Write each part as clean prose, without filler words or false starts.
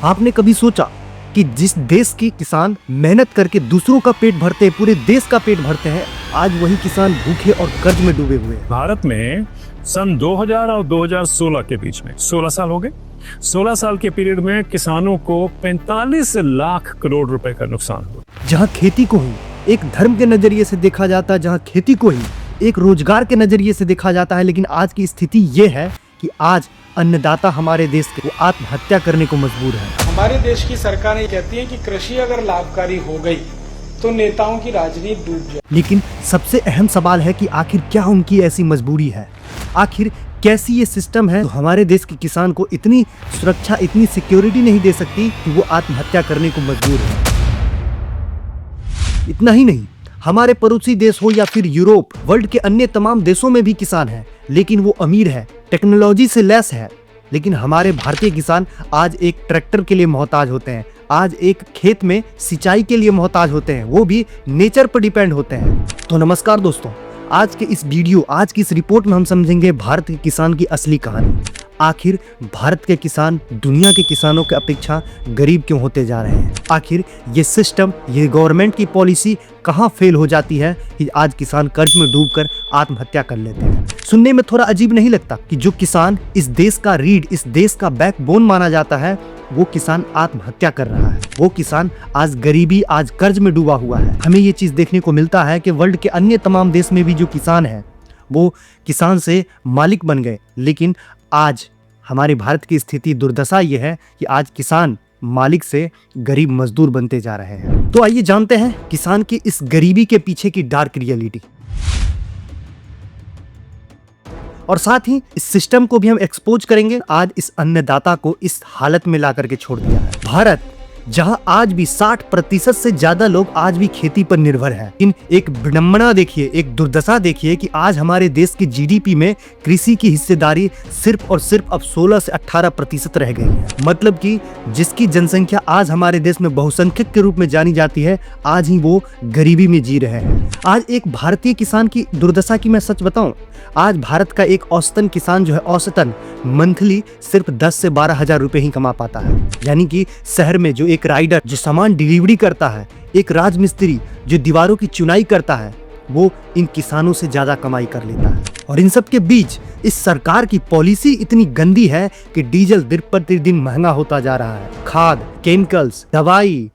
आपने कभी सोचा कि जिस देश के किसान मेहनत करके दूसरों का पेट भरते हैं, पूरे देश का पेट भरते हैं, आज वही किसान भूखे और कर्ज में डूबे हुए हैं। भारत में सन 2000 और 2016 के बीच में 16 साल हो गए। 16 साल के पीरियड में किसानों को 45 लाख करोड़ रुपए का नुकसान हुआ। जहां खेती को ही एक धर्म के नजरिए से देखा जाता है, जहां खेती को ही एक रोजगार के नजरिए से देखा जाता है, लेकिन आज की स्थिति ये है कि आज अन्नदाता हमारे देश के वो आत्महत्या करने को मजबूर है। हमारे देश की सरकारें कहती हैं कि कृषि अगर लाभकारी हो गई तो नेताओं की राजनीति डूब जाए। लेकिन सबसे अहम सवाल है कि आखिर क्या उनकी ऐसी मजबूरी है, आखिर कैसी ये सिस्टम है तो हमारे देश के किसान को इतनी सुरक्षा, इतनी सिक्योरिटी नहीं दे सकती कि वो आत्महत्या करने को मजबूर है। इतना ही नहीं, हमारे पड़ोसी देश हो या फिर यूरोप, वर्ल्ड के अन्य तमाम देशों में भी किसान है, लेकिन वो अमीर है, टेक्नोलॉजी से लैस है। लेकिन हमारे भारतीय किसान आज एक ट्रैक्टर के लिए मोहताज होते हैं, आज एक खेत में सिंचाई के लिए मोहताज होते हैं, वो भी नेचर पर डिपेंड होते हैं। तो नमस्कार दोस्तों, आज के इस वीडियो, आज की इस रिपोर्ट में हम समझेंगे भारत के किसान की असली कहानी। आखिर भारत के किसान दुनिया के किसानों की अपेक्षा गरीब क्यों होते जा रहे हैं? आखिर ये सिस्टम, ये गवर्नमेंट की पॉलिसी कहाँ फेल हो जाती है कि आज किसान कर्ज में डूबकर आत्महत्या कर लेते हैं? सुनने में थोड़ा अजीब नहीं लगता कि जो किसान इस देश का रीढ़, इस देश का बैकबोन माना जाता है, वो किसान आत्महत्या कर रहा है। वो किसान आज गरीबी, आज कर्ज में डूबा हुआ है। हमें ये चीज देखने को मिलता है कि वर्ल्ड के अन्य तमाम देश में भी जो किसान है वो किसान से मालिक बन गए, लेकिन आज हमारे भारत की स्थिति, दुर्दशा ये है कि आज किसान मालिक से गरीब मजदूर बनते जा रहे हैं। तो आइए जानते हैं किसान की इस गरीबी के पीछे की डार्क रियलिटी, और साथ ही इस सिस्टम को भी हम एक्सपोज करेंगे। आज इस अन्नदाता को इस हालत में ला करके छोड़ दिया है। भारत जहां आज भी 60% से ज्यादा लोग आज भी खेती पर निर्भर हैं। इन एक विडंबना देखिए, एक दुर्दशा देखिए कि आज हमारे देश की जीडीपी में कृषि की हिस्सेदारी सिर्फ और सिर्फ अब 16 से 18% रह गई है। मतलब कि जिसकी जनसंख्या आज हमारे देश में बहुसंख्यक के रूप में जानी जाती है, आज ही वो गरीबी में जी रहे हैं। आज एक भारतीय किसान की दुर्दशा की मैं सच बताऊं, आज भारत का एक औसतन किसान जो है, औसतन मंथली सिर्फ 10 से 12 हजार रुपए ही कमा पाता है। यानी कि शहर में जो एक राइडर जो सामान डिलीवरी करता है, एक राजमिस्त्री जो दीवारों की चुनाई करता है, वो इन किसानों से ज्यादा कमाई कर लेता है। और इन सब के बीच इस सरकार की पॉलिसी इतनी गंदी है कि डीजल दिन प्रतिदिन महंगा होता जा रहा है। खाद, केमिकल्स, दवाई,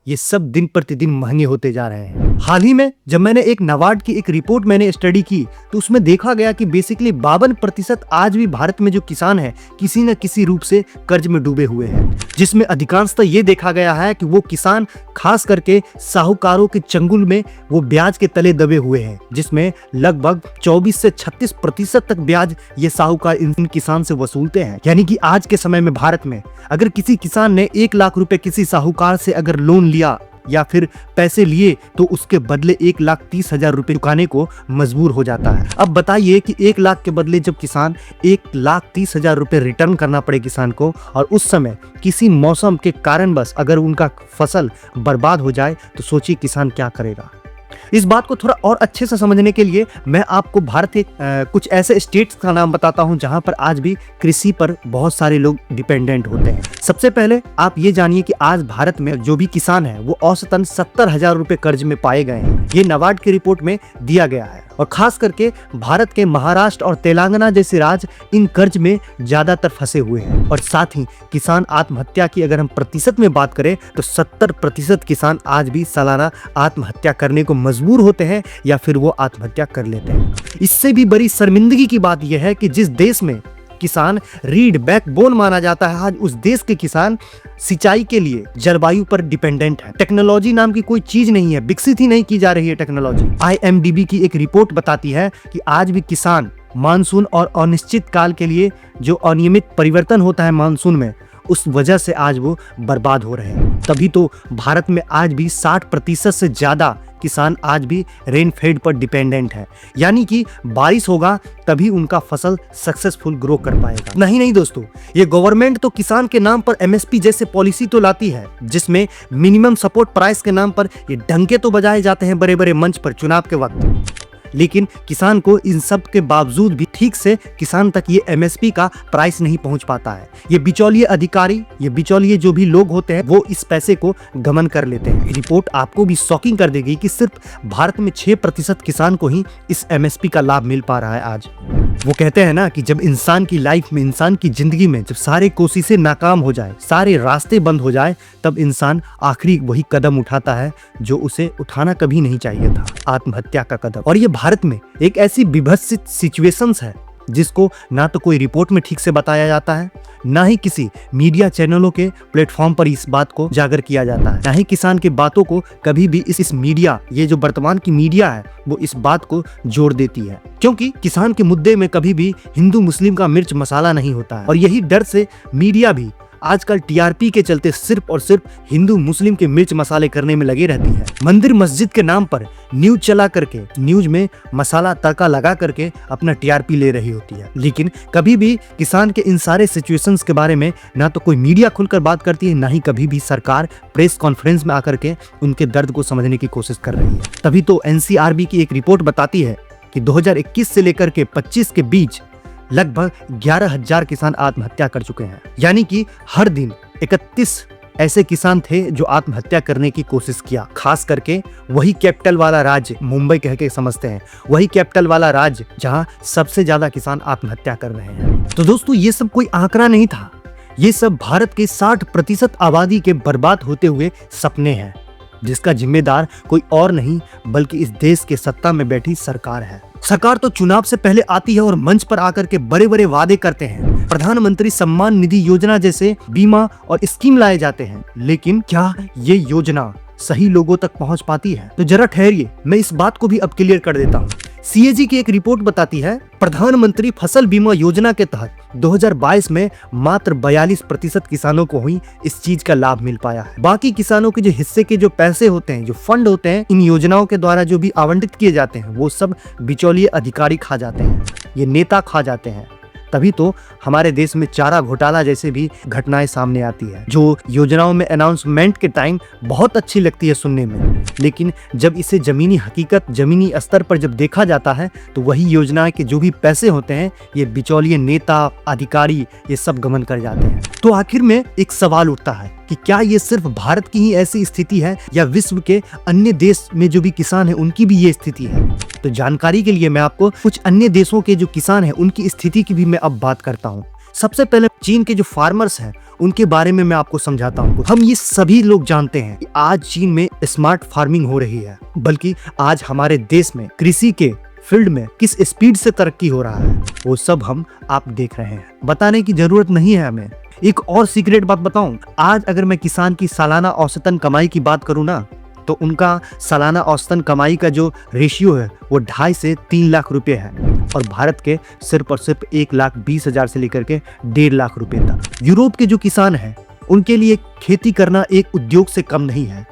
ये सब दिन प्रतिदिन महंगे होते जा रहे हैं। हाल ही में जब मैंने एक नाबार्ड की एक रिपोर्ट मैंने स्टडी की तो उसमें देखा गया कि बेसिकली 52% आज भी भारत में जो किसान है किसी न किसी रूप से कर्ज में डूबे हुए हैं, जिसमें अधिकांशतः ये देखा गया है कि वो किसान खास करके साहूकारों के चंगुल में वो ब्याज के तले दबे हुए हैं, जिसमें लगभग 24 से 36% तक ब्याज ये साहूकार इन किसान से वसूलते हैं। यानी कि आज के समय में भारत में अगर किसी किसान ने 1 लाख रुपए किसी साहूकार से अगर लोन लिया या फिर पैसे लिए तो उसके बदले 1,30,000 रुपए चुकाने को मजबूर हो जाता है। अब बताइए कि 1 लाख के बदले जब किसान 1,30,000 रुपए रिटर्न करना पड़े किसान को, और उस समय किसी मौसम के कारणवश अगर उनका फसल बर्बाद हो जाए तो सोचिए किसान क्या करेगा। इस बात को थोड़ा और अच्छे से समझने के लिए मैं आपको भारत के कुछ ऐसे स्टेट्स का नाम बताता हूं जहां पर आज भी कृषि पर बहुत सारे लोग डिपेंडेंट होते हैं। सबसे पहले आप ये जानिए कि आज भारत में जो भी किसान है वो औसतन 70,000 रुपए कर्ज में पाए गए हैं। ये नाबार्ड की रिपोर्ट में दिया गया है। और खास करके भारत के महाराष्ट्र और तेलंगाना जैसे राज्य इन कर्ज में ज्यादातर फंसे हुए हैं। और साथ ही किसान आत्महत्या की अगर हम प्रतिशत में बात करें तो 70% किसान आज भी सालाना आत्महत्या करने को मजबूर होते हैं या फिर वो आत्महत्या कर लेते हैं। इससे भी बड़ी शर्मिंदगी की बात यह है कि जिस देश में किसान रीढ़, बैकबोन माना जाता है, आज उस देश के किसान सिंचाई के लिए जलवायु पर डिपेंडेंट है। टेक्नोलॉजी नाम की कोई चीज नहीं है, विकसित ही नहीं की जा रही है टेक्नोलॉजी। IMDB की एक रिपोर्ट बताती है कि आज भी किसान मानसून और अनिश्चित काल के लिए जो अनियमित परिवर्तन होता है मानसून में, उस वजह से आज वो बर्बाद हो रहे हैं। तभी तो भारत में आज भी 60% से ज्यादा किसान आज भी रेनफेड पर डिपेंडेंट है। यानी कि बारिश होगा तभी उनका फसल सक्सेसफुल ग्रो कर पाएगा। नहीं दोस्तों, ये गवर्नमेंट तो किसान के नाम पर MSP जैसे पॉलिसी तो लाती है, जिसमें मिनिमम सपोर्ट प्राइस के नाम पर ये डंके तो बजाए जाते हैं बड़े बड़े मंच पर चुनाव के वक्त, लेकिन किसान को इन सब के बावजूद भी ठीक से किसान तक ये MSP का प्राइस नहीं पहुंच पाता है। ये बिचौलिए अधिकारी, ये बिचौलिए जो भी लोग होते हैं वो इस पैसे को गमन कर लेते हैं। रिपोर्ट आपको भी शॉकिंग कर देगी कि सिर्फ भारत में 6% किसान को ही इस MSP का लाभ मिल पा रहा है आज। वो कहते हैं ना कि जब इंसान की लाइफ में, इंसान की जिंदगी में जब सारे कोशिशें नाकाम हो जाए, सारे रास्ते बंद हो जाए, तब इंसान आखिरी वही कदम उठाता है जो उसे उठाना कभी नहीं चाहिए था, आत्महत्या का कदम। और ये भारत में एक ऐसी विभत्स सिचुएशंस है जिसको ना तो कोई रिपोर्ट में ठीक से बताया जाता है, ना ही किसी मीडिया चैनलों के प्लेटफॉर्म पर इस बात को उजागर किया जाता है, ना ही किसान के बातों को कभी भी इस मीडिया, ये जो वर्तमान की मीडिया है वो इस बात को जोड़ देती है। क्योंकि किसान के मुद्दे में कभी भी हिंदू मुस्लिम का मिर्च मसाला नहीं होता है। और यही डर से मीडिया भी आजकल TRP के चलते सिर्फ और सिर्फ हिंदू मुस्लिम के मिर्च मसाले करने में लगी रहती है। मंदिर मस्जिद के नाम पर न्यूज चला करके, न्यूज में मसाला तड़का लगा करके अपना TRP ले रही होती है। लेकिन कभी भी किसान के इन सारे सिचुएशंस के बारे में ना तो कोई मीडिया खुलकर बात करती है, ना ही कभी भी सरकार प्रेस कॉन्फ्रेंस में आकर के उनके दर्द को समझने की कोशिश कर रही है। तभी तो NCRB की एक रिपोर्ट बताती है कि 2021 से लेकर के 25 के बीच लगभग 11,000 किसान आत्महत्या कर चुके हैं। यानी कि हर दिन 31 ऐसे किसान थे जो आत्महत्या करने की कोशिश किया। खास करके वही कैपिटल वाला राज्य, मुंबई कह के समझते हैं, वही कैपिटल वाला राज्य जहां सबसे ज्यादा किसान आत्महत्या कर रहे हैं। तो दोस्तों, ये सब कोई आंकड़ा नहीं था, ये सब भारत के 60% आबादी के बर्बाद होते हुए सपने हैं, जिसका जिम्मेदार कोई और नहीं बल्कि इस देश के सत्ता में बैठी सरकार है। सरकार तो चुनाव से पहले आती है और मंच पर आकर के बड़े बड़े वादे करते हैं, प्रधानमंत्री सम्मान निधि योजना जैसे बीमा और स्कीम लाए जाते हैं, लेकिन क्या ये योजना सही लोगों तक पहुंच पाती है? तो जरा ठहरिए, मैं इस बात को भी अब क्लियर कर देता हूँ। CAG की एक रिपोर्ट बताती है प्रधानमंत्री फसल बीमा योजना के तहत 2022 में मात्र 42% किसानों को ही इस चीज का लाभ मिल पाया है। बाकी किसानों के जो हिस्से के जो पैसे होते हैं, जो फंड होते हैं इन योजनाओं के द्वारा जो भी आवंटित किए जाते हैं, वो सब बिचौलिए अधिकारी खा जाते हैं, ये नेता खा जाते हैं। तभी तो हमारे देश में चारा घोटाला जैसे भी घटनाएं सामने आती है, जो योजनाओं में अनाउंसमेंट के टाइम बहुत अच्छी लगती है सुनने में, लेकिन जब इसे जमीनी हकीकत, जमीनी स्तर पर जब देखा जाता है तो वही योजना के जो भी पैसे होते हैं ये बिचौलिए नेता, अधिकारी ये सब गमन कर जाते हैं। तो आखिर में एक सवाल उठता है कि क्या ये सिर्फ भारत की ही ऐसी स्थिति है या विश्व के अन्य देश में जो भी किसान है उनकी भी ये स्थिति है? तो जानकारी के लिए मैं आपको कुछ अन्य देशों के जो किसान हैं उनकी स्थिति की भी मैं अब बात करता हूँ। सबसे पहले चीन के जो फार्मर्स हैं उनके बारे में मैं आपको समझाता हूँ। हम ये सभी लोग जानते हैं कि आज चीन में स्मार्ट फार्मिंग हो रही है, बल्कि आज हमारे देश में कृषि के फील्ड में किस स्पीड से तरक्की हो रहा है वो सब आप देख रहे हैं, बताने की जरूरत नहीं है हमें। एक और सीक्रेट बात बताऊं, आज अगर मैं किसान की सालाना औसतन कमाई की बात करूं ना, तो उनका सालाना औसतन कमाई का जो रेशियो है वो 2.5 से 3 लाख रुपए है, और भारत के सिर्फ और सिर्फ 1,20,000 से लेकर के 1.5 लाख रुपए तक। यूरोप के जो किसान हैं उनके लिए खेती करना एक उद्योग से कम नहीं है,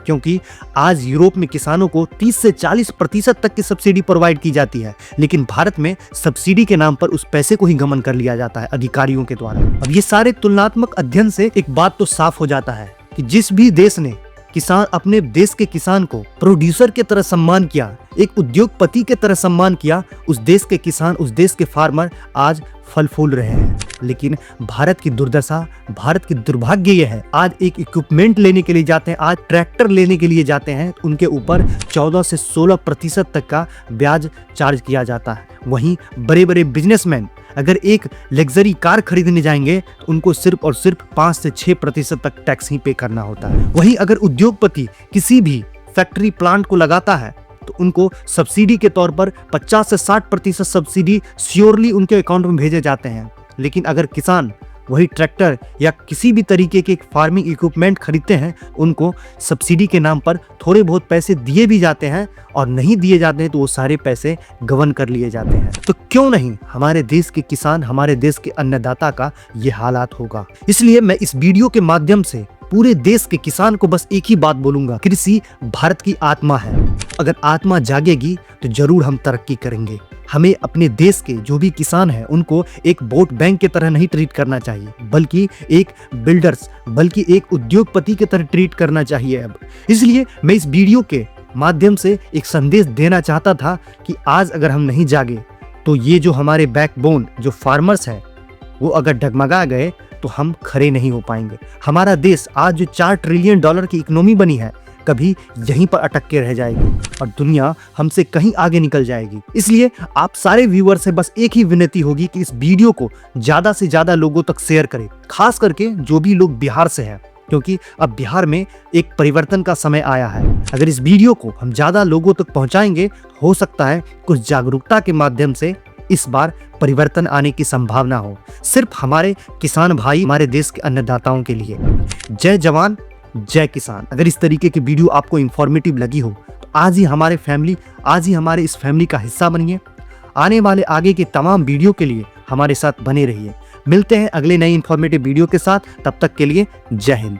क्योंकि आज यूरोप में किसानों को 30 से 40% तक की सब्सिडी प्रोवाइड की जाती है, लेकिन भारत में सब्सिडी के नाम पर उस पैसे को ही गमन कर लिया जाता है अधिकारियों के द्वारा। अब ये सारे तुलनात्मक अध्ययन से एक बात तो साफ हो जाता है कि जिस भी देश ने किसान, अपने देश के किसान को प्रोड्यूसर की तरह सम्मान किया, एक उद्योगपति की तरह सम्मान किया, उस देश के किसान, उस देश के फार्मर आज फल फूल रहे हैं। लेकिन भारत की दुर्दशा, भारत की दुर्भाग्य ये है, आज एक इक्विपमेंट लेने के लिए जाते हैं, आज ट्रैक्टर लेने के लिए जाते हैं, उनके ऊपर 14 से 16% तक का ब्याज चार्ज किया जाता है। वहीं बड़े बड़े बिजनेसमैन अगर एक लग्जरी कार खरीदने जाएंगे तो उनको सिर्फ और सिर्फ 5 से 6% तक टैक्स ही पे करना होता है। वहीं अगर उद्योगपति किसी भी फैक्ट्री प्लांट को लगाता है तो उनको सब्सिडी के तौर पर 50 से 60% सब्सिडी श्योरली उनके अकाउंट में भेजे जाते हैं। लेकिन अगर किसान वही ट्रैक्टर या किसी भी तरीके के फार्मिंग इक्विपमेंट खरीदते हैं, उनको सब्सिडी के नाम पर थोड़े बहुत पैसे दिए भी जाते हैं, और नहीं दिए जाते हैं तो वो सारे पैसे गबन कर लिए जाते हैं। तो क्यों नहीं हमारे देश के किसान, हमारे देश के अन्नदाता का ये हालात होगा? इसलिए मैं इस वीडियो के माध्यम से पूरे देश के किसान को बस एक ही बात बोलूंगा, कृषि भारत की आत्मा है। अगर आत्मा जागेगी तो जरूर हम तरक्की करेंगे। हमें अपने देश के जो भी किसान हैं उनको एक वोट बैंक की तरह नहीं ट्रीट करना चाहिए, बल्कि एक बिल्डर्स, बल्कि एक उद्योगपति की तरह ट्रीट करना चाहिए अब। इसलिए मैं इस वीडियो के माध्यम से एक संदेश देना चाहता था कि आज अगर हम नहीं जागे तो ये जो हमारे बैकबोन जो फार्मर्स हैं वो अगर डगमगा गए तो हम खड़े नहीं हो पाएंगे। हमारा देश आज जो $4 ट्रिलियन की इकोनॉमी बनी है कभी यहीं पर अटक के रह जाएगी और दुनिया हमसे कहीं आगे निकल जाएगी। इसलिए आप सारे व्यूअर से बस एक ही विनती होगी कि इस वीडियो को ज्यादा से ज्यादा लोगों तक शेयर करें, खास करके जो भी लोग बिहार से हैं, क्योंकि अब बिहार में एक परिवर्तन का समय आया है। अगर इस वीडियो को हम ज्यादा लोगों तक पहुंचाएंगे हो सकता है कुछ जागरूकता के माध्यम से इस बार परिवर्तन आने की संभावना हो, सिर्फ हमारे किसान भाई, हमारे देश के अन्नदाताओं के लिए। जय जवान जय किसान। अगर इस तरीके की वीडियो आपको इंफॉर्मेटिव लगी हो तो आज ही हमारे इस फैमिली का हिस्सा बनिए। आने वाले आगे के तमाम वीडियो के लिए हमारे साथ बने रहिए। मिलते हैं अगले नई इंफॉर्मेटिव वीडियो के साथ, तब तक के लिए जय हिंद।